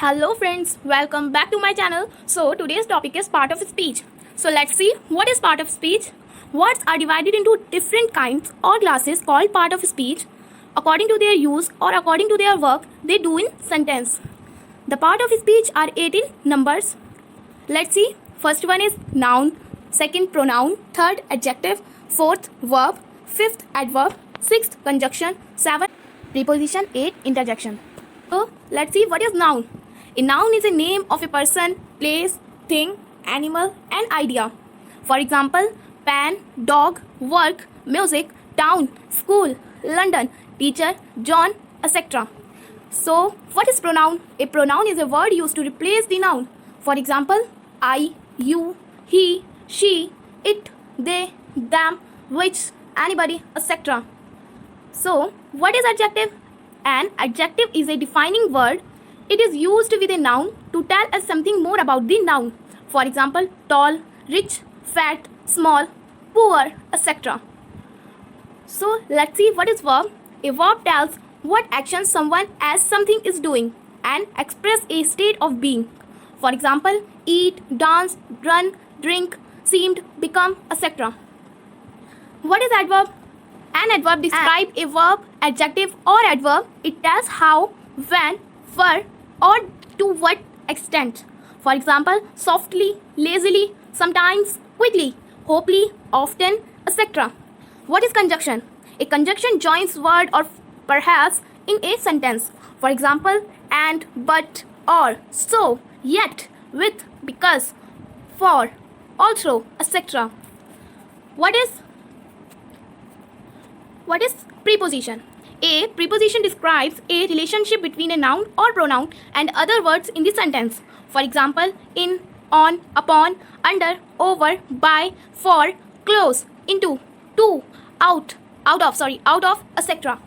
Hello friends, welcome back to my channel. So today's topic is part of speech. So let's see what is part of speech. Words are divided into different kinds or classes called part of speech according to their use or according to their work they do in sentence. The part of speech are 18 numbers. Let's see. First one is noun, second pronoun, third adjective, fourth verb, fifth adverb, sixth conjunction, seventh preposition, eighth interjection. So let's see what is noun. A noun is a name of a person, place, thing, animal, and idea. For example, pen, dog, work, music, town, school, London, teacher, John, etc. So, what is pronoun? A pronoun is a word used to replace the noun. For example, I, you, he, she, it, they, them, which, anybody, etc. So, what is adjective? An adjective is a defining word. It is used with a noun to tell us something more about the noun. For example, tall, rich, fat, small, poor, etc. So, let's see what is verb. A verb tells what action someone as something is doing and express a state of being. For example, eat, dance, run, drink, seemed, become, etc. What is adverb? An adverb describes a verb, adjective or adverb. It tells how, when, where or to what extent. For example, softly, lazily, sometimes, quickly, hopefully, often, etc. What is conjunction? A conjunction joins word or perhaps in a sentence. For example, and, but, or, so, yet, with, because, for, also, etc. What is preposition? A preposition describes a relationship between a noun or pronoun and other words in the sentence. For example, in, on, upon, under, over, by, for, close, into, to, out, out of, etc.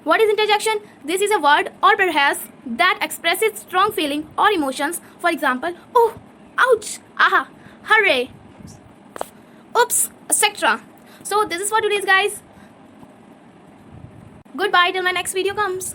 What is interjection? This is a word or perhaps that expresses strong feeling or emotions. For example, oh, ouch, aha, hooray, oops, etc. So this is for today's guys. Goodbye till my next video comes.